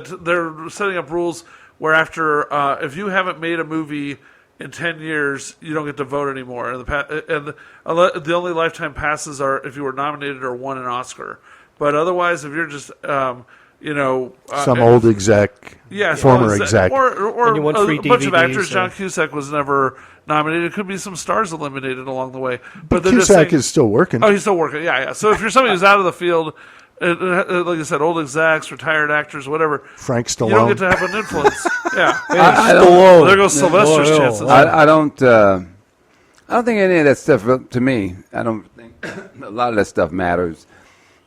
they're setting up rules where after if you haven't made a movie in 10 years, you don't get to vote anymore. And the only lifetime passes are if you were nominated or won an Oscar. But otherwise, if you're just some old exec, former exec, or and you want free a bunch of DVDs, actors. John Cusack was never nominated. It could be some stars eliminated along the way. But Cusack is still working. Oh, he's still working. Yeah. So if you're somebody who's out of the field, like I said, old execs, retired actors, whatever, Frank Stallone, you don't get to have an influence. Yeah. There goes Sylvester's chances. I don't think any of that stuff, to me, I don't think a lot of that stuff matters.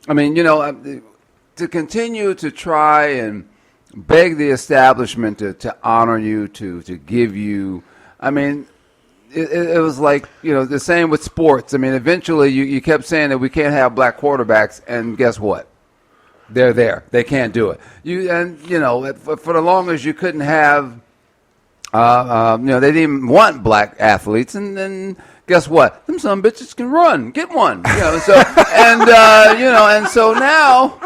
I mean, to continue to try and beg the establishment to honor you, to give you, I mean, it was like, the same with sports. I mean, eventually you kept saying that we can't have black quarterbacks, and guess what? They're there. They can't do it. For the longest you couldn't have, they didn't even want black athletes, and then guess what? Them some bitches can run. Get one. And so now,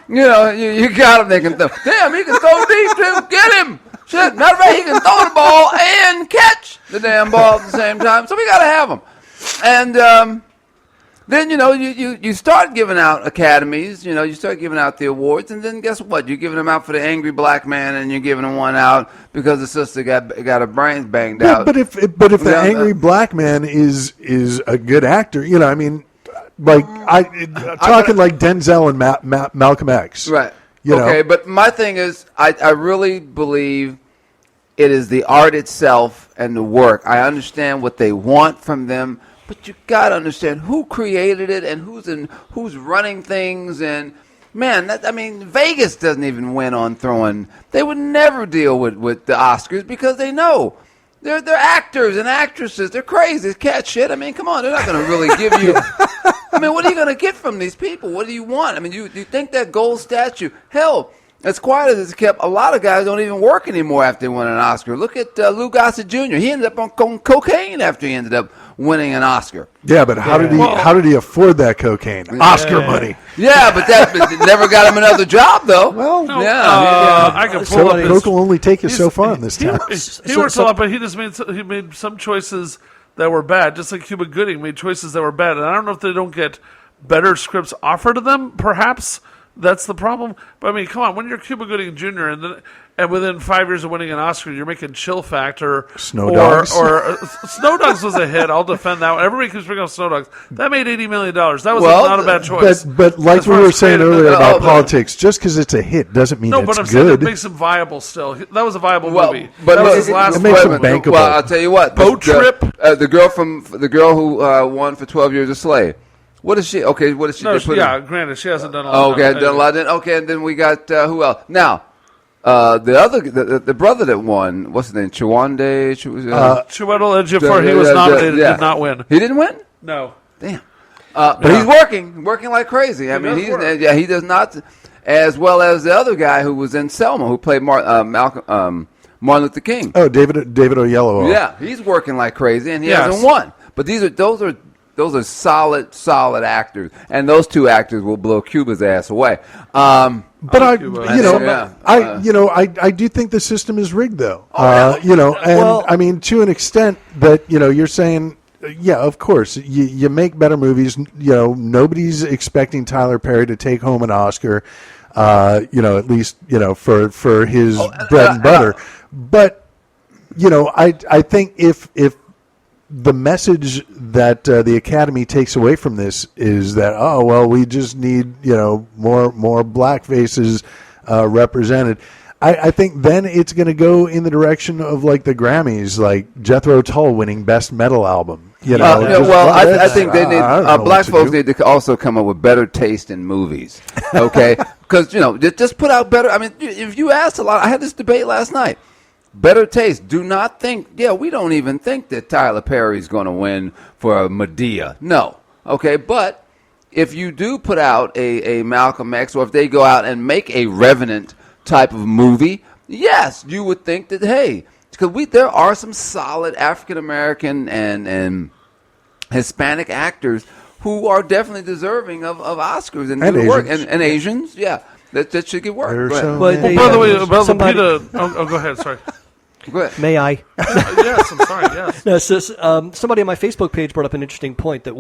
you got them. They can throw. Damn, he can throw deep too. Get him. Shit, matter of fact, he can throw the ball and catch the damn ball at the same time. So we got to have them. And then, you start giving out academies. You start giving out the awards. And then guess what? You're giving them out for the angry black man, and you're giving them one out because the sister got her brains banged out. But if the angry black man is a good actor, talking like Denzel and Malcolm X. Right. Okay, but my thing is, I really believe it is the art itself and the work. I understand what they want from them, but you got to understand who created it and who's running things. And man, Vegas doesn't even win on throwing. They would never deal with the Oscars because they know they're actors and actresses. They're crazy, cat shit. I mean, come on, they're not going to really give you. I mean, what are you going to get from these people? What do you want? I mean, you think that gold statue? Hell, as quiet as it's kept, a lot of guys don't even work anymore after they win an Oscar. Look at Lou Gossett Jr. He ended up on cocaine after he ended up winning an Oscar. Yeah, but how did he afford that cocaine? Oscar money. Yeah, but that never got him another job though. Well, I can pull up Coke will only take you so far in this town. He worked a lot, but he made some choices that were bad, just like Cuba Gooding made choices that were bad. And I don't know if they don't get better scripts offered to them, perhaps. That's the problem. But, I mean, come on. When you're Cuba Gooding Jr. and within 5 years of winning an Oscar, you're making Chill Factor. Snow Dogs. Or Snow Dogs was a hit. I'll defend that one. Everybody keeps bringing up Snow Dogs. That made $80 million. That was not a bad choice. But like we were saying earlier about politics, just because it's a hit doesn't mean it's good. No, but I'm saying it makes him viable still. That was a viable movie. But that was his last it makes him bankable. Well, I'll tell you what. Boat Trip. The girl who won for 12 Years a Slave. What is she? Okay, what is she? No, granted, she hasn't done a lot. Okay, done a lot. Okay, and then we got who else? Now, the brother that won, what's his name? Chiwetel Ejiofor. He was nominated, did not win. He didn't win? No. Damn. But he's working like crazy. I mean, he does not, as well as the other guy who was in Selma, who played Martin Luther King. Oh, David Oyelowo. Yeah, he's working like crazy, and he hasn't won. But those are solid actors, and those two actors will blow Cuba's ass away. But I do think the system is rigged, though. I mean, to an extent that you're saying, yeah, of course, you make better movies. Nobody's expecting Tyler Perry to take home an Oscar. At least for his bread and butter. But I think if the message that the Academy takes away from this is that we just need more black faces represented. I think then it's going to go in the direction of like the Grammys, like Jethro Tull winning Best Metal Album. I think they need black folks need to also come up with better taste in movies. Okay, because just put out better. I mean, if you asked a lot, I had this debate last night. Better taste. Do not think. Yeah, we don't even think that Tyler Perry's going to win for Medea. No. Okay, but if you do put out a Malcolm X, or if they go out and make a Revenant type of movie, yes, you would think that, hey, because there are some solid African American and Hispanic actors who are definitely deserving of Oscars and good work, and Asians, yeah. that should get work. There's Go ahead. so Well, many by the way, others. about somebody- Lupita. Oh, go ahead. Sorry. Go ahead. May I? Yes, I'm sorry. Yes. No, so, somebody on my Facebook page brought up an interesting point that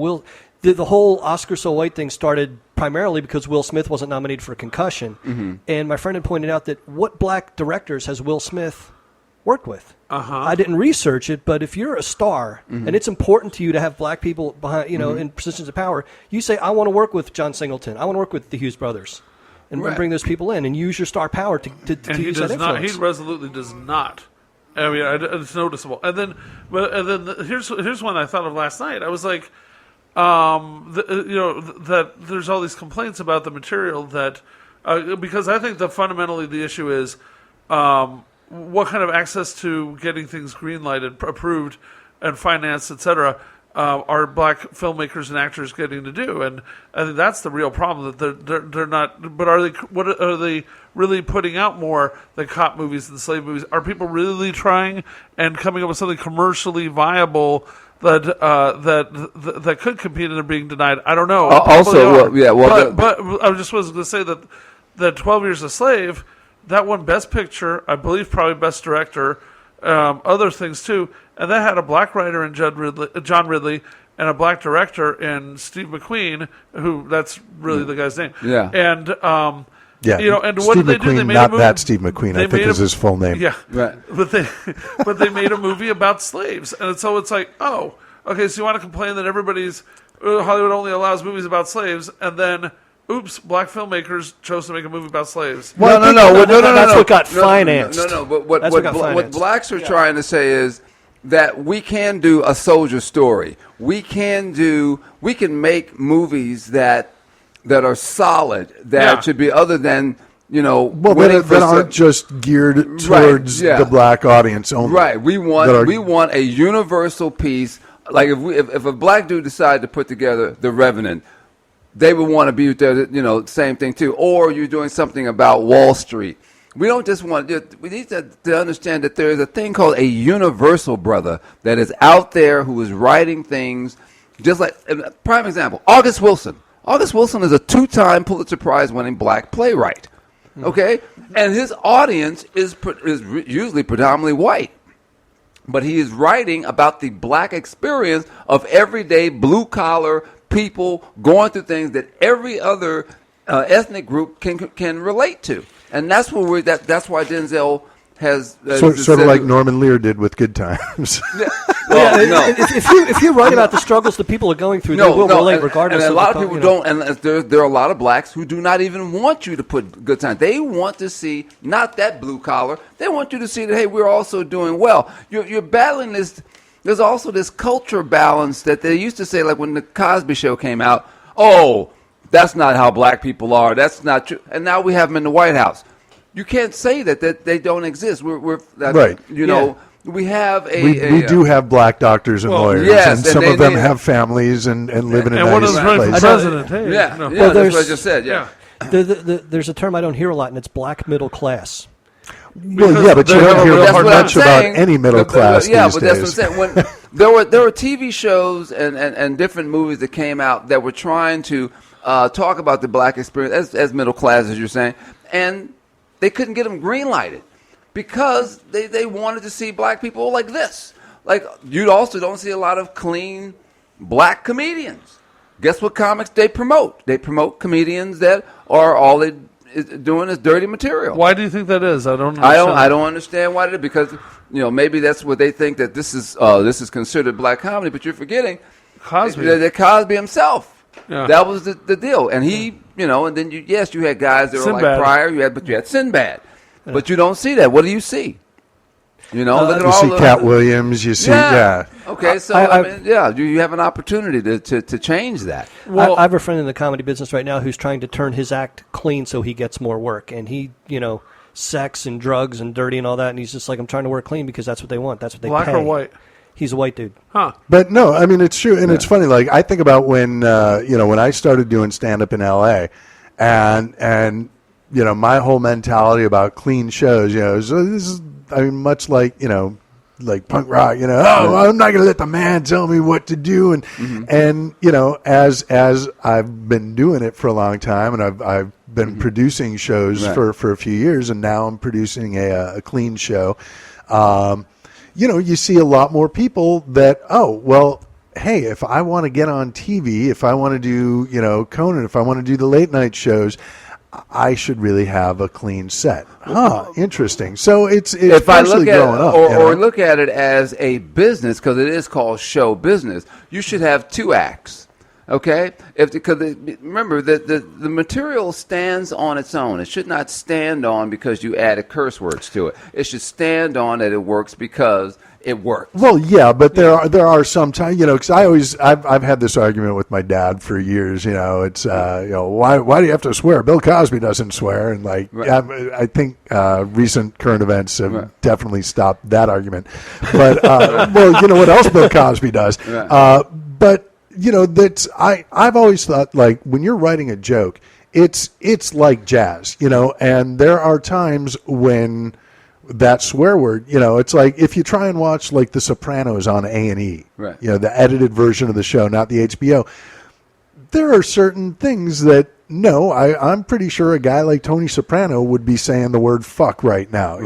the whole Oscar so white thing started primarily because Will Smith wasn't nominated for Concussion, and my friend had pointed out that what black directors has Will Smith worked with? I didn't research it, but if you're a star and it's important to you to have black people behind, in positions of power, you say, "I want to work with John Singleton. I want to work with the Hughes brothers." And Right. bring those people in and use your star power to And he use does that not. influence. He resolutely does not. I mean, it's noticeable. And then here's one I thought of last night. I was like, that there's all these complaints about the material that because I think that fundamentally the issue is what kind of access to getting things greenlighted, approved, and financed, etc. Are black filmmakers and actors getting to do? And I think that's the real problem. That they're not. But what are they really putting out more than cop movies and slave movies? Are people really trying and coming up with something commercially viable that could compete and they're being denied? I don't know. But I just was going to say that 12 Years a Slave, that won Best Picture, I believe, probably Best Director, other things too, and that had a black writer in John Ridley, and a black director in Steve McQueen, who that's really the guy's name. Yeah. And Yeah, and what Steve did they do? McQueen, They made not a movie, that Steve McQueen, I think is his full name. Yeah, Right. But they made a movie about slaves, and so it's like, oh, okay, so you want to complain that Hollywood only allows movies about slaves, and then, oops, black filmmakers chose to make a movie about slaves. No. That's what got financed. No. But That's what got financed. what blacks are trying to say is that we can do a soldier story. We can make movies that are solid, that should be other than, Well, that aren't just geared towards the black audience only. Right. We want a universal piece. Like if a black dude decided to put together The Revenant, they would want to be there, same thing too. Or you're doing something about Wall Street. We don't just want. We need to understand that there is a thing called a universal brother that is out there who is writing things. Just like prime example, August Wilson. August Wilson is a 2-time Pulitzer Prize-winning black playwright. Okay, and his audience is usually predominantly white, but he is writing about the black experience of everyday blue-collar people going through things that every other ethnic group can relate to, and that's what that's why Denzel has sort of like Norman Lear did with Good Times. If you write about the struggles that people are going through, they will relate regardless. And a lot of people don't, and there are a lot of blacks who do not even want you to put Good Times. They want to see not that blue collar. They want you to see that, hey, we're also doing well. You're battling this. There's also this culture balance that they used to say, like when the Cosby Show came out. Oh, that's not how black people are. That's not true. And now we have them in the White House. You can't say that they don't exist. We're right. We have we do have black doctors and lawyers, yes, and some of them have families and live in a and one nice of them's running for place. president. Hey, Well, that's what I just said. Yeah. There's a term I don't hear a lot, and it's black middle class. Well, yeah, but you don't hear much about any middle class these but that's days. what I'm saying. When there were TV shows and different movies that came out that were trying to talk about the black experience as middle class, as you're saying, and they couldn't get them green-lighted because they wanted to see black people like this. Like, you also don't see a lot of clean black comedians. Guess what comics they promote? They promote comedians that are all they doing is dirty material. Why do you think that is? I don't understand. I don't understand why they do, because maybe that's what they think, that this is considered black comedy, but you're forgetting Cosby. That Cosby himself. Yeah. That was the deal, and he, and then you had guys that were Sinbad. like Pryor, you had Sinbad, but you don't see that. What do you see? Look at You all see the, Cat Williams, you see, Okay, so you have an opportunity to change that. Well, I have a friend in the comedy business right now who's trying to turn his act clean so he gets more work, and he, sex and drugs and dirty and all that, and he's just like, I'm trying to work clean because that's what they want. That's what they Black pay. or white? He's a white dude. Huh. But no, I mean, it's true. And it's funny. Like, I think about when I started doing stand-up in L.A. and my whole mentality about clean shows, so this is, much like, like punk rock, I'm not going to let the man tell me what to do. And, and as I've been doing it for a long time, and I've been producing shows for a few years, and now I'm producing a clean show. You see a lot more people that, hey, if I want to get on TV, if I want to do, Conan, if I want to do the late night shows, I should really have a clean set. Interesting. So it's if I look at growing up. Or look at it as a business, because it is called show business, you should have 2 acts. Okay? Remember, the material stands on its own. It should not stand on because you added curse words to it. It should stand on that it works because it works. Well, yeah, but there are some times, because I've had this argument with my dad for years. It's why do you have to swear? Bill Cosby doesn't swear, and I think recent current events have definitely stopped that argument. But what else Bill Cosby does? But I've always thought, like, when you're writing a joke, it's like jazz, and there are times when that swear word, it's like if you try and watch like The Sopranos on A&E, the edited version of the show, not the HBO, there are certain things that, I'm pretty sure a guy like Tony Soprano would be saying the word fuck right now.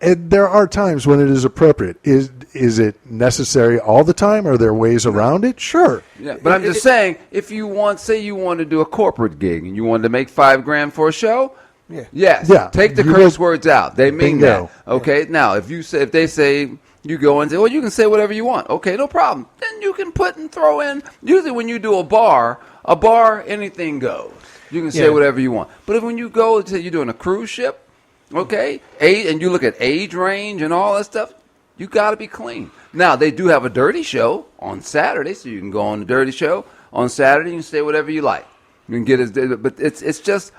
There are times when it is appropriate. Is it necessary all the time? Are there ways around it? Sure. Yeah, but I'm just saying, if you want to do a corporate gig and you wanted to make $5,000 for a show, yes, take the curse words out. They mean that. Okay. Now, if they say you go and say, well, you can say whatever you want. Okay, no problem. Then you can put and throw in. Usually, when you do a bar, anything goes. You can say whatever you want. But when you go to you're doing a cruise ship. Okay, and you look at age range and all that stuff, you got to be clean. Now, they do have a dirty show on Saturday, so you can go on the dirty show on Saturday. You can say whatever you like. You can get it, but it's just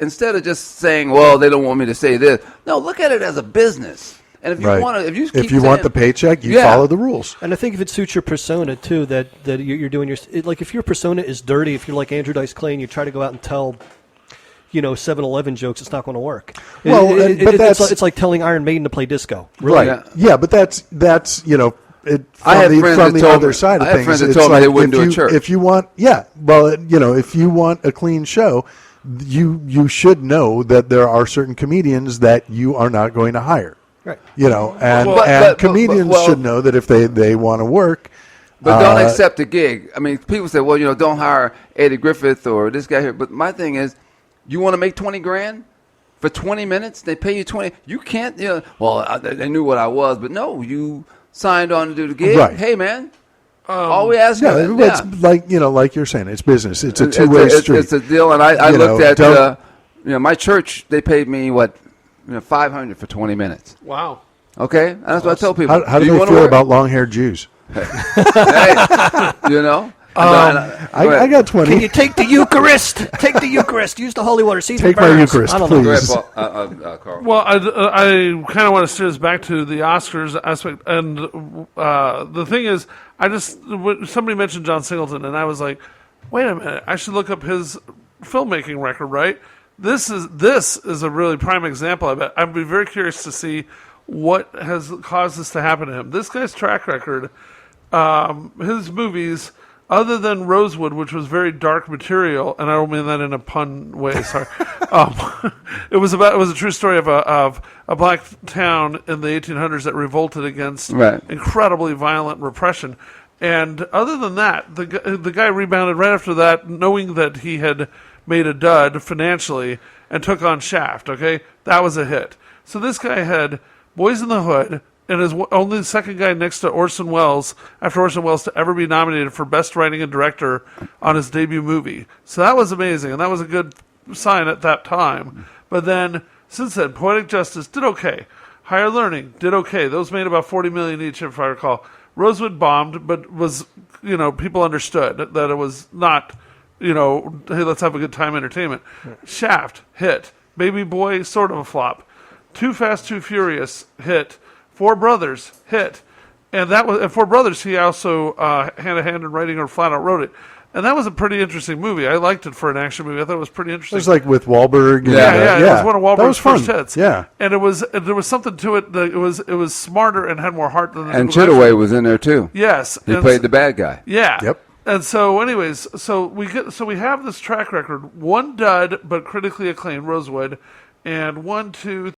instead of just saying, well, they don't want me to say this. No, look at it as a business. And if you want to, if you want the paycheck, you follow the rules. And I think if it suits your persona too, that you're doing like if your persona is dirty, if you're like Andrew Dice Clay and you try to go out and tell 7-Eleven jokes, it's not going to work. Well, but it's like telling Iron Maiden to play disco. Really. Right. Yeah, but that's I have friends from that the told other me, side of I have things. friends that It's told me like they wouldn't do a church. If you want, if you want a clean show, you should know that there are certain comedians that you are not going to hire. Right. And comedians should know that if they want to work. But don't accept a gig. I mean, people say, well, don't hire Eddie Griffith or this guy here. But my thing is, you want to make $20,000 for 20 minutes? They pay you 20. You can't. They knew what I was, but no, you signed on to do the gig. Right. Hey, man. All we ask is, it's like you're saying, it's business. It's a two-way street. It's a deal, and I looked at my church. They paid me $500 for 20 minutes. Wow. Okay, and that's what I tell people. How do they feel about long-haired Jews? Hey, I got 20. Can you take the Eucharist? Take the Eucharist. Use the holy water. Take my Eucharist, I don't please. know. Carl. Well, I kind of want to steer us back to the Oscars aspect, and the thing is, somebody mentioned John Singleton, and I was like, wait a minute, I should look up his filmmaking record, right? This is a really prime example of it. I'd be very curious to see what has caused this to happen to him. This guy's track record, his movies, other than Rosewood, which was very dark material, and I don't mean that in a pun way. Sorry, it was a true story of a black town in the 1800s that revolted against incredibly violent repression. And other than that, the guy rebounded right after that, knowing that he had made a dud financially, and took on Shaft. Okay, that was a hit. So this guy had Boys in the Hood, and is only the second guy next to Orson Welles, after Orson Welles, to ever be nominated for Best Writing and Director on his debut movie. So that was amazing, and that was a good sign at that time. But then, since then, Poetic Justice did okay. Higher Learning did okay. Those made about $40 million each, if I recall. Rosewood bombed, but was, people understood that it was not, hey, let's have a good time entertainment. Shaft, hit. Baby Boy, sort of a flop. Too Fast, Too Furious, hit. Four Brothers, hit. And Four Brothers, he also had a hand in writing or flat out wrote it. And that was a pretty interesting movie. I liked it for an action movie. I thought it was pretty interesting. It was like with Wahlberg. Yeah. It was one of Wahlberg's first hits. Yeah. And there was something to it that it was smarter and had more heart than the And Chidaway was in there too. Yes. He played the bad guy. Yeah. Yep. And so, anyways, so we have this track record: one dud, but critically acclaimed, Rosewood, and 1, 2,